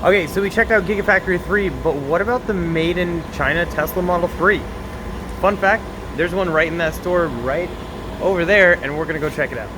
Okay, so we checked out Gigafactory 3, but what about the made in China Tesla Model 3? Fun fact, there's one right in that store right over there, and we're gonna go check it out.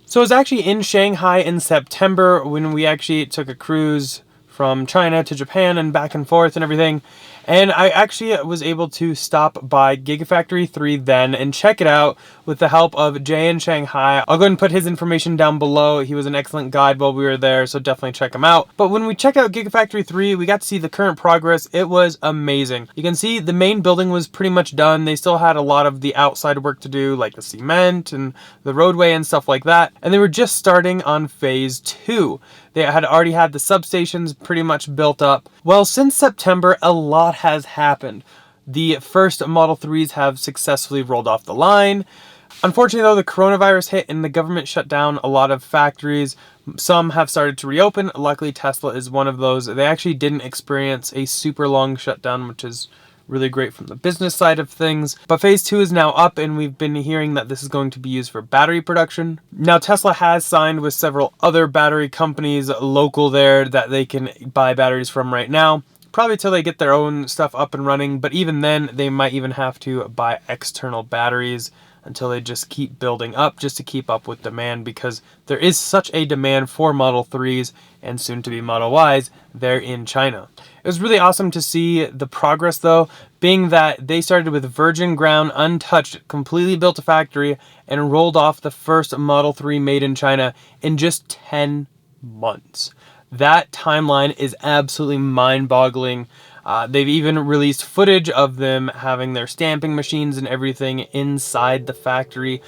So I was actually in Shanghai in September when we actually took a cruise from China to Japan and back and forth and everything. And I actually was able to stop by Gigafactory 3 then and check it out with the help of Jay in Shanghai. I'll go ahead and put his information down below. He was an excellent guide while we were there, so definitely check him out. But when we checked out Gigafactory 3, we got to see the current progress. It was amazing. You can see the main building was pretty much done. They still had a lot of the outside work to do, like the cement and the roadway and stuff like that. And they were just starting on phase 2. They had already had the substations pretty much built up. Well, since September, a lot has happened. The first Model 3s have successfully rolled off the line. Unfortunately though, the coronavirus hit and the government shut down a lot of factories. Some have started to reopen. Luckily, Tesla is one of those. They actually didn't experience a super long shutdown, which is really great from the business side of things. But phase 2 is now up, and we've been hearing that this is going to be used for battery production. Now, Tesla has signed with several other battery companies local there that they can buy batteries from right now. Probably till they get their own stuff up and running, but even then, they might even have to buy external batteries until they just keep building up just to keep up with demand, because there is such a demand for Model 3s and soon to be Model Ys there in China. It was really awesome to see the progress though, being that they started with virgin ground, untouched, completely built a factory and rolled off the first Model 3 made in China in just 10 months. That timeline is absolutely mind-boggling. They've even released footage of them having their stamping machines and everything inside the factory.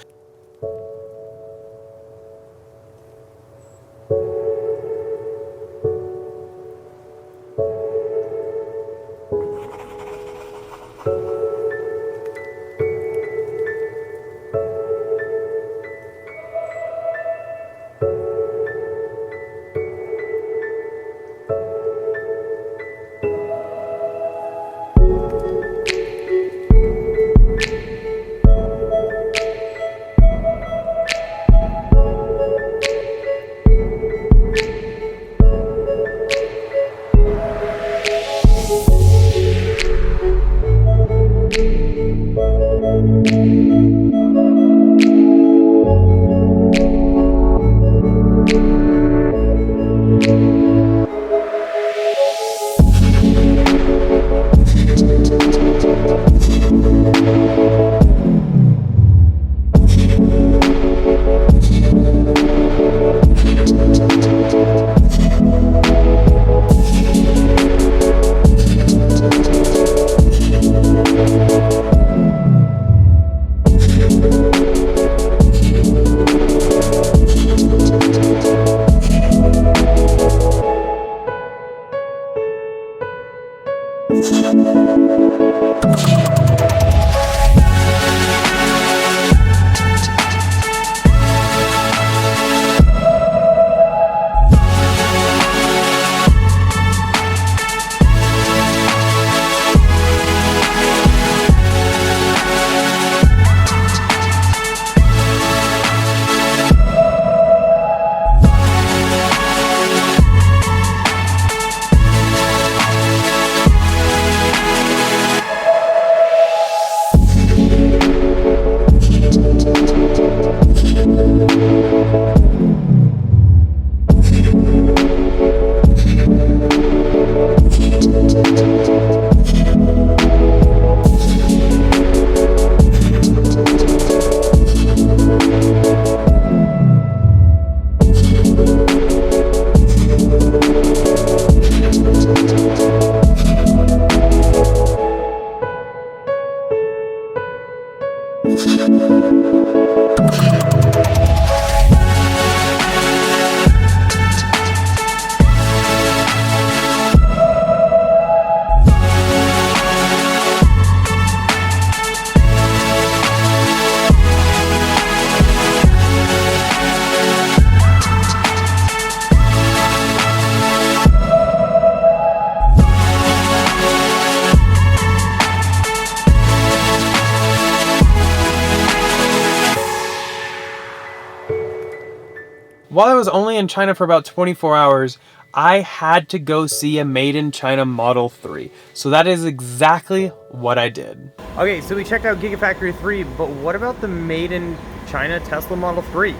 while I was only in China for about 24 hours, I had to go see a made in China Model 3. So that is exactly what I did. Okay, so we checked out Gigafactory 3, but what about the made in China Tesla Model 3?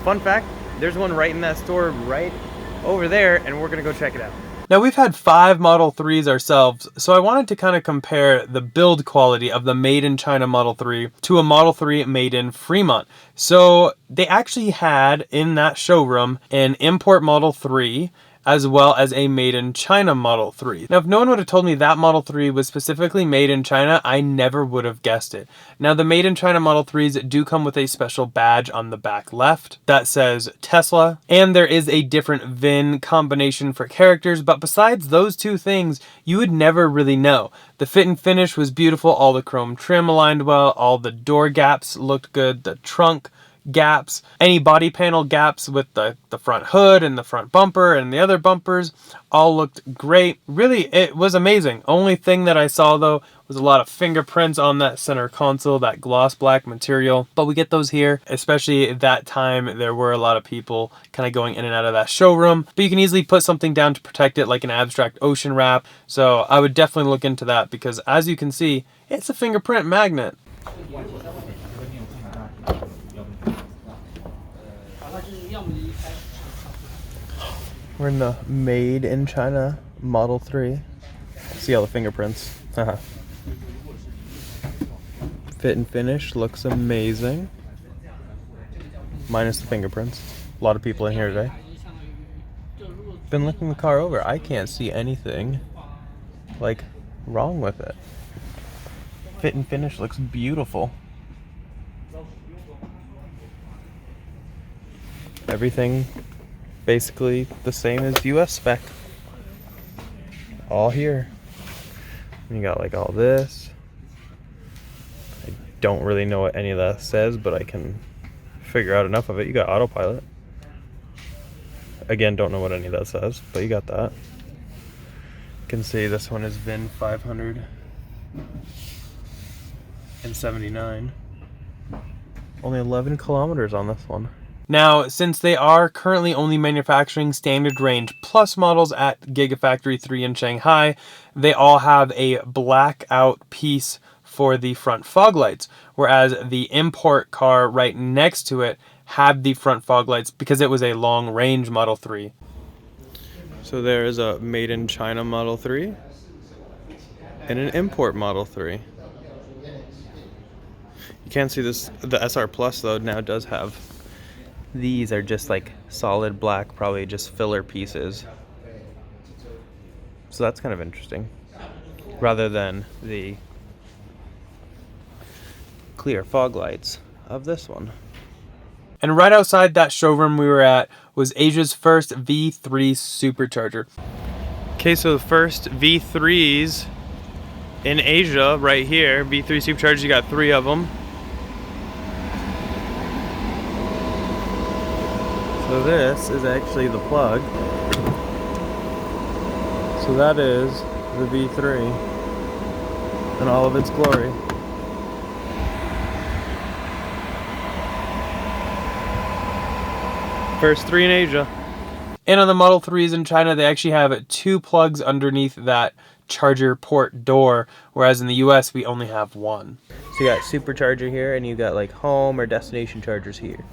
Fun fact, there's one right in that store right over there, and we're gonna go check it out. Now, we've had 5 Model 3s ourselves, so I wanted to kind of compare the build quality of the made in China Model 3 to a Model 3 made in Fremont. So they actually had in that showroom an import Model 3 as well as a made in China Model 3. Now, if no one would have told me that Model 3 was specifically made in China, I never would have guessed it. Now, the made in China Model 3s do come with a special badge on the back left that says Tesla, and there is a different VIN combination for characters, but besides those two things, you would never really know. The fit and finish was beautiful, all the chrome trim aligned well, all the door gaps looked good, the trunk gaps, any body panel gaps with the front hood and the front bumper and the other bumpers all looked great. Really, it was amazing. Only thing that I saw though was a lot of fingerprints on that center console, that gloss black material, but we get those here. Especially at that time, there were a lot of people kind of going in and out of that showroom, but you can easily put something down to protect it, like an abstract ocean wrap. So I would definitely look into that, because as you can see, it's a fingerprint magnet. We're in the made in China Model 3. See all the fingerprints. Fit and finish looks amazing. Minus the fingerprints. A lot of people in here today. Been looking the car over. I can't see anything like wrong with it. Fit and finish looks beautiful. Everything basically the same as US spec. All here. And you got like all this. I don't really know what any of that says, but I can figure out enough of it. You got autopilot. Again, don't know what any of that says, but you got that. You can see this one is VIN 579. Only 11 kilometers on this one. Now, since they are currently only manufacturing standard range plus models at Gigafactory 3 in Shanghai, they all have a blackout piece for the front fog lights, whereas the import car right next to it had the front fog lights because it was a long range Model 3. So there is a made in China Model 3 and an import Model 3. You can't see this, the SR Plus though now does have. These are just like solid black, probably just filler pieces. So that's kind of interesting. Rather than the clear fog lights of this one. And right outside that showroom we were at was Asia's first V3 supercharger. Okay, so the first V3s in Asia right here, V3 superchargers, you got 3 of them. So this is actually the plug. So that is the V3 in all of its glory. First 3 in Asia. And on the Model 3s in China, they actually have 2 plugs underneath that charger port door, whereas in the US we only have 1. So you got supercharger here, and you got like home or destination chargers here.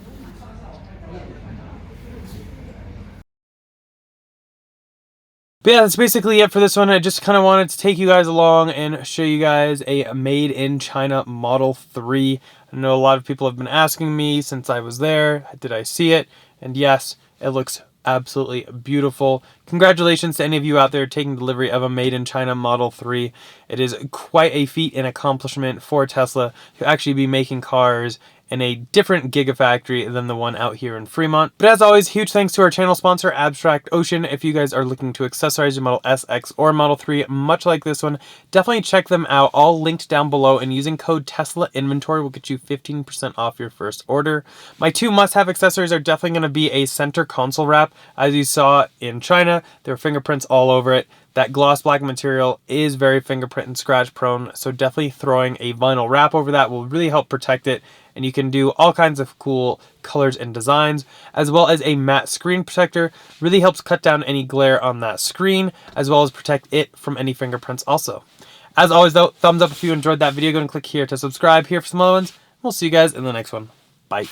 But yeah, that's basically it for this one. I just kind of wanted to take you guys along and show you guys a made in China Model 3. I know a lot of people have been asking me since I was there, did I see it? And yes, it looks absolutely beautiful. Congratulations to any of you out there taking delivery of a made in China Model 3. It is quite a feat and accomplishment for Tesla to actually be making cars in a different Gigafactory than the one out here in Fremont. But as always, huge thanks to our channel sponsor, Abstract Ocean. If you guys are looking to accessorize your Model S, X, or Model 3, much like this one, definitely check them out, all linked down below, and using code TESLAINVENTORY will get you 15% off your first order. My 2 must-have accessories are definitely going to be a center console wrap. As you saw in China, there are fingerprints all over it. that gloss black material is very fingerprint and scratch prone, so definitely throwing a vinyl wrap over that will really help protect it, and you can do all kinds of cool colors and designs, as well as a matte screen protector. Really helps cut down any glare on that screen, as well as protect it from any fingerprints also. As always though, thumbs up if you enjoyed that video. Go and click here to subscribe here for some other ones. We'll see you guys in the next one. Bye.